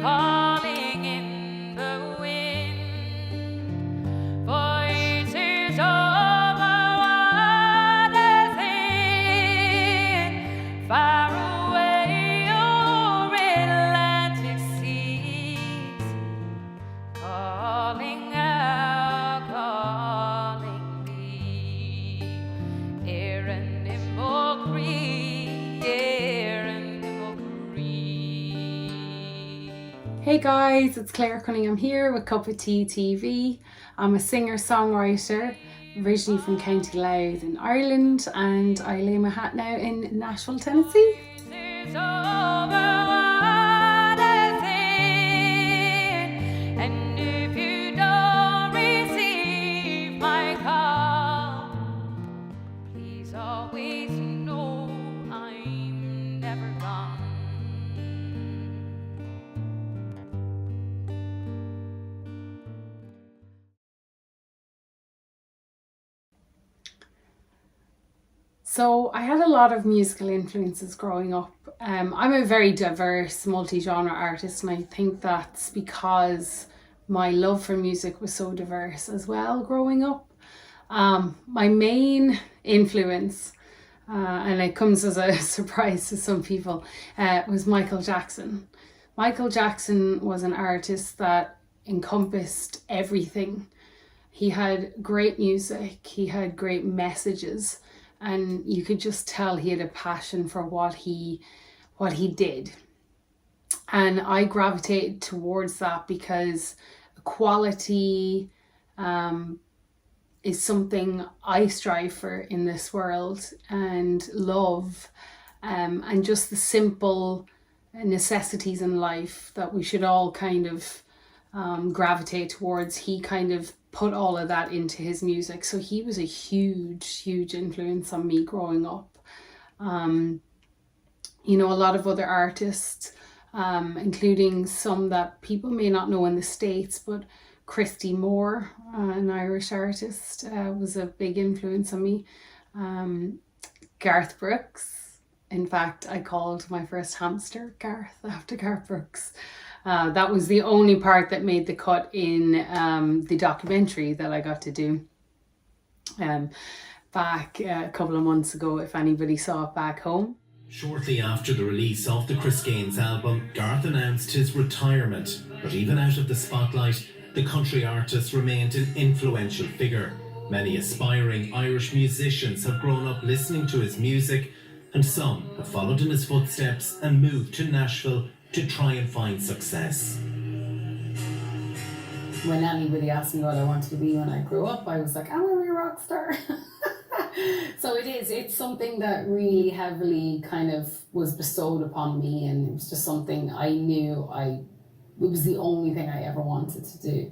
calling in the wind, voices over water thin, far away o'er Atlantic seas, calling out, calling me. Eireann Hey guys, it's Clare Cunningham here with Cuppa TV. I'm a singer-songwriter, originally from County Louth in Ireland, and I lay my hat now in Nashville, Tennessee. And if you don't receive my call, please always know I'm never gone. So I had a lot of musical influences growing up. I'm a very diverse, multi-genre artist, and I think that's because my love for music was so diverse as well growing up. My main influence, and it comes as a surprise to some people, was Michael Jackson. Michael Jackson was an artist that encompassed everything. He had great music, he had great messages, and you could just tell he had a passion for what he did. And I gravitated towards that because quality is something I strive for in this world, and love, and just the simple necessities in life that we should all kind of gravitate towards. He kind of put all of that into his music, so he was a huge influence on me growing up. You know, a lot of other artists, including some that people may not know in the States, but Christy Moore, an Irish artist, was a big influence on me. Garth Brooks, in fact I called my first hamster Garth after Garth Brooks. That was the only part that made the cut in the documentary that I got to do back a couple of months ago, if anybody saw it back home. Shortly after the release of the Chris Gaines album, Garth announced his retirement. But even out of the spotlight, the country artist remained an influential figure. Many aspiring Irish musicians have grown up listening to his music, and some have followed in his footsteps and moved to Nashville to try and find success. When anybody asked me what I wanted to be when I grew up, I was like, I want to be a rock star. So it's something that really heavily kind of was bestowed upon me, and it was just something I knew it was the only thing I ever wanted to do.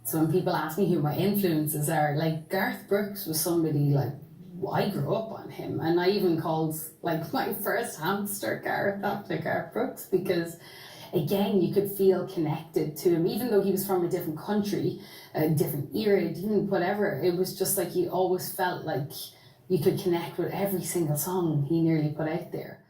So when people ask me who my influences are, like Garth Brooks was somebody like, I grew up on him, and I even called like my first hamster Garth after Garth Brooks, because again you could feel connected to him, even though he was from a different country, a different era, whatever. It was just like you always felt like you could connect with every single song he nearly put out there.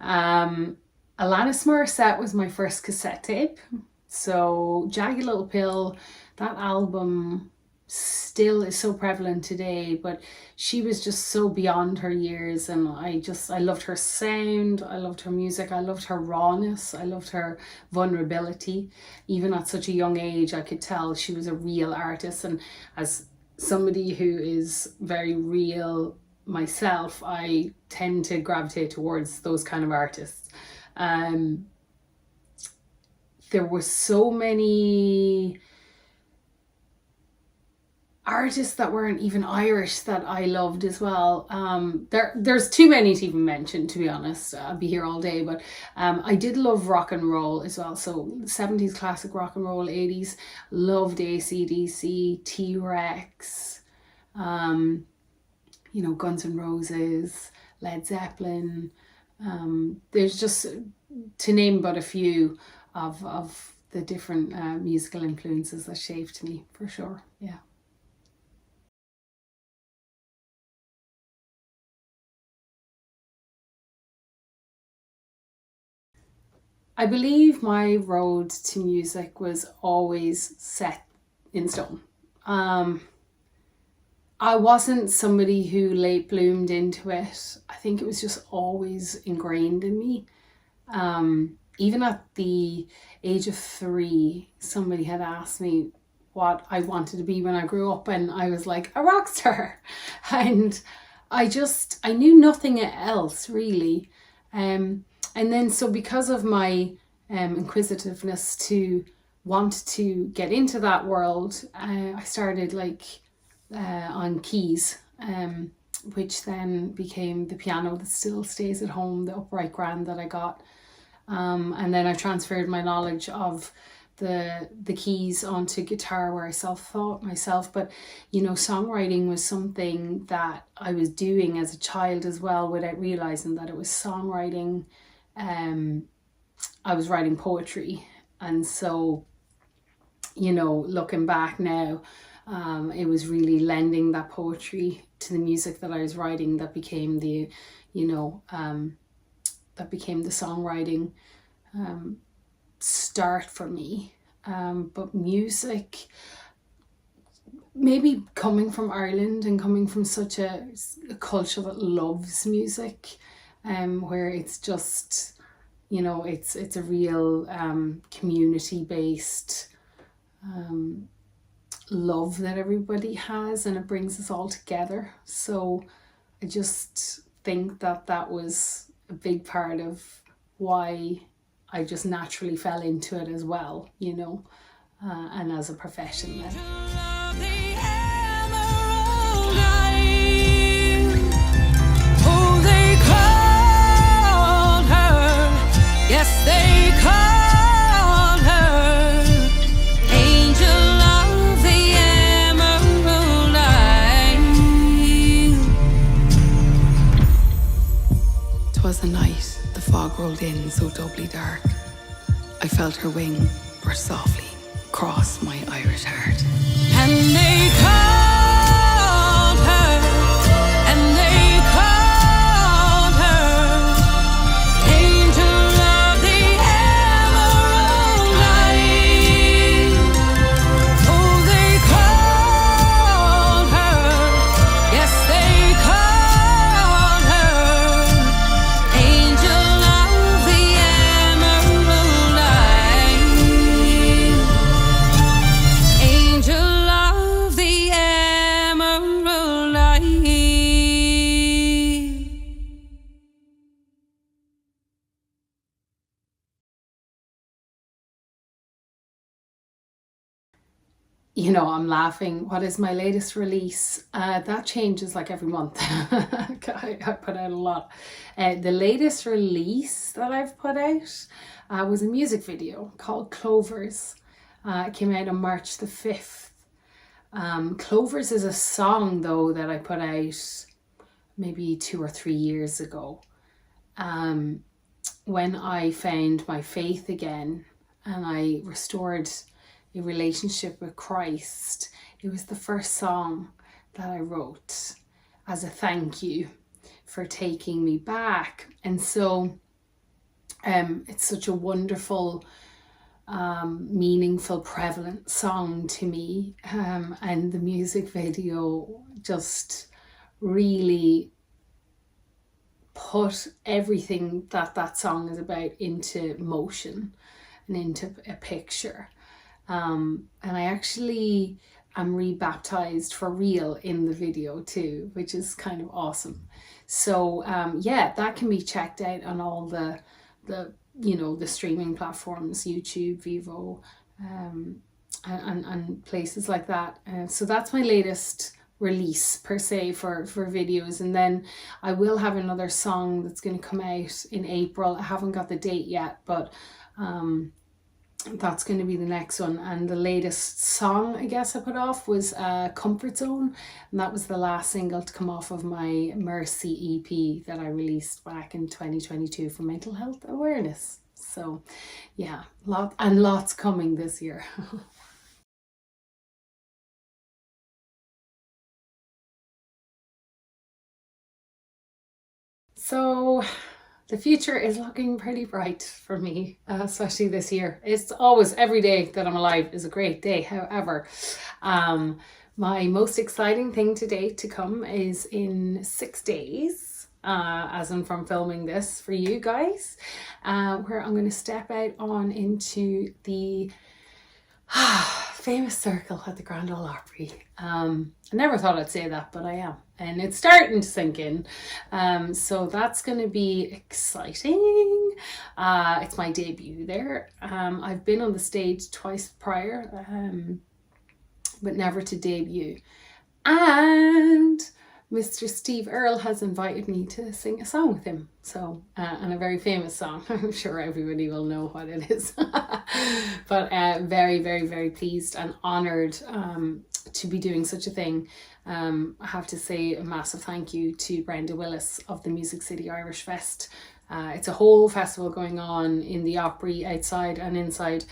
Alanis Morissette was my first cassette tape. So Jagged Little Pill, that album still is so prevalent today, but she was just so beyond her years, and I loved her sound, I loved her music, I loved her rawness, I loved her vulnerability. Even at such a young age, I could tell she was a real artist, and as somebody who is very real myself, I tend to gravitate towards those kind of artists. There were so many artists that weren't even Irish that I loved as well. There's too many to even mention, to be honest. I'd be here all day, but I did love rock and roll as well. So 70s classic rock and roll, 80s, loved AC/DC, T-Rex, you know, Guns N' Roses, Led Zeppelin. There's just, to name but a few of the different musical influences that shaped me, for sure. Yeah. I believe my road to music was always set in stone. I wasn't somebody who late bloomed into it. I think it was just always ingrained in me. Even at the age of 3, somebody had asked me what I wanted to be when I grew up, and I was like, a rock star. And I knew nothing else really. And then so because of my inquisitiveness to want to get into that world, I started on keys, which then became the piano that still stays at home, the upright grand that I got. And then I transferred my knowledge of the keys onto guitar, where I self-taught myself. But songwriting was something that I was doing as a child as well, without realizing that it was songwriting. I was writing poetry, and so looking back now, it was really lending that poetry to the music that I was writing that became the songwriting start for me. But music, maybe coming from Ireland and coming from such a culture that loves music, where it's just, it's a real community based love that everybody has, and it brings us all together. So I just think that was a big part of why I just naturally fell into it as well, and as a profession then. Yes, they called her Angel of the Emerald Isle. 'Twas the night the fog rolled in so doubly dark. I felt her wing brush softly across my Irish heart. And they called her, and they called her Angel of the Emerald Isle. Oh, they called her, yes, they called her Angel of the Emerald Isle. Angel of the Emerald Isle. I'm laughing. What is my latest release? That changes like every month. I put out a lot. The latest release that I've put out was a music video called Clovers. It came out on March the 5th. Clovers is a song, though, that I put out maybe 2 or 3 years ago. When I found my faith again and I restored a relationship with Christ, it was the first song that I wrote as a thank you for taking me back. And so it's such a wonderful, meaningful, prevalent song to me. And the music video just really put everything that song is about into motion and into a picture. And I actually am rebaptized for real in the video too, which is kind of awesome. So that can be checked out on all the streaming platforms, YouTube, Vivo, and places like that. So that's my latest release per se for videos. And then I will have another song that's going to come out in April. I haven't got the date yet, but that's going to be the next one. And the latest song I guess I put off was Comfort Zone, and that was the last single to come off of my Mercy EP that I released back in 2022 for mental health awareness. So yeah, lots coming this year. So the future is looking pretty bright for me, especially this year. It's always, every day that I'm alive is a great day. However, my most exciting thing today to come is in 6 days, as I'm from filming this for you guys, where I'm going to step out on into the famous circle at the Grand Ole Opry. I never thought I'd say that, but I am, and it's starting to sink in. So that's going to be exciting. It's my debut there. I've been on the stage twice prior, but never to debut. And Mr. Steve Earle has invited me to sing a song with him. So, and a very famous song. I'm sure everybody will know what it is. But very, very, very pleased and honoured to be doing such a thing. I have to say a massive thank you to Brenda Willis of the Music City Irish Fest. It's a whole festival going on in the Opry, outside and inside,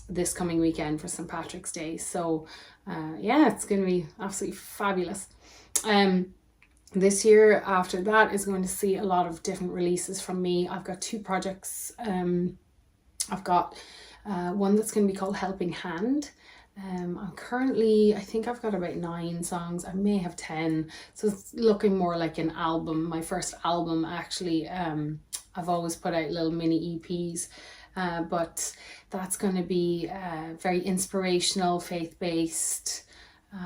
this coming weekend for St. Patrick's Day. So yeah, it's going to be absolutely fabulous. This year after that is going to see a lot of different releases from me. I've got 2 projects. I've got one that's going to be called Helping Hand. I'm currently, I think I've got about 9 songs. I may have 10. So it's looking more like an album. My first album, actually. I've always put out little mini EPs. But that's going to be very inspirational, faith-based,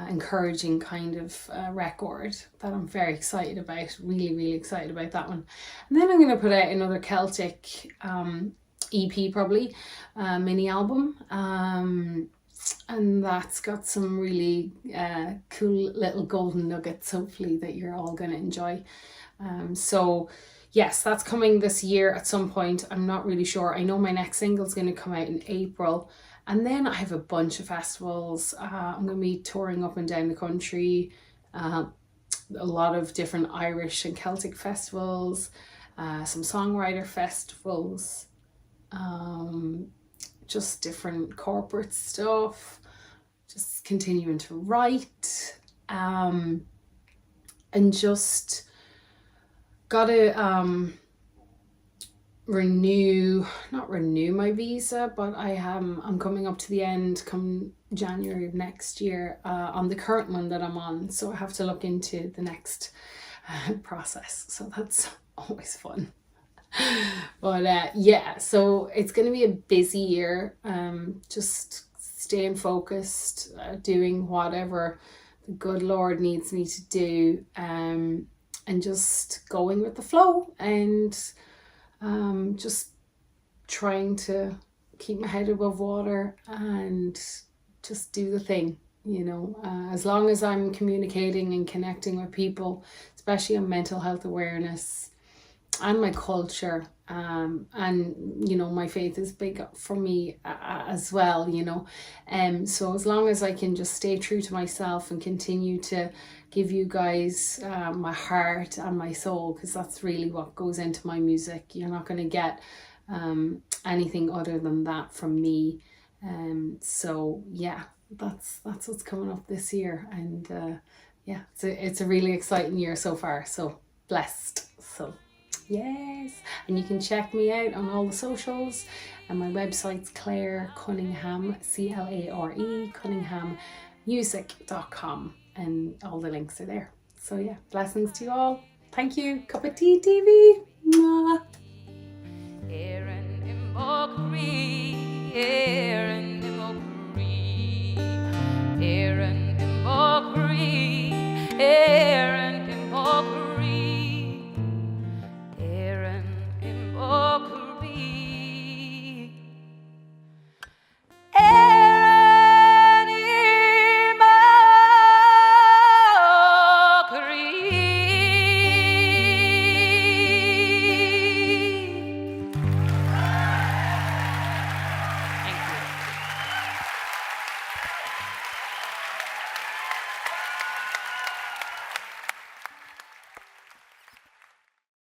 encouraging kind of record that I'm very excited about. Really, really excited about that one. And then I'm going to put out another Celtic EP, probably, mini album. And that's got some really cool little golden nuggets, hopefully, that you're all going to enjoy. So yes, that's coming this year at some point. I'm not really sure. I know my next single is going to come out in April. And then I have a bunch of festivals. I'm going to be touring up and down the country. A lot of different Irish and Celtic festivals. Some songwriter festivals. Just different corporate stuff. Just continuing to write. And just gotta not renew my visa, but I'm coming up to the end come January of next year on the current one that I'm on, so I have to look into the next process, so that's always fun. But yeah, so it's going to be a busy year, just staying focused, doing whatever the good Lord needs me to do, and just going with the flow, and just trying to keep my head above water and just do the thing, you know. As long as I'm communicating and connecting with people, especially on mental health awareness and my culture, and you know, my faith is big for me as well, you know. So as long as I can just stay true to myself and continue to give you guys my heart and my soul, because that's really what goes into my music. You're not going to get anything other than that from me. So yeah, that's what's coming up this year, and yeah, it's a really exciting year so far, so blessed. So yes, and you can check me out on all the socials, and my website's Clare Cunningham, CLARE CunninghamMusic.com, and all the links are there. So yeah, blessings to you all. Thank you. Cuppa Tea TV. Mwah.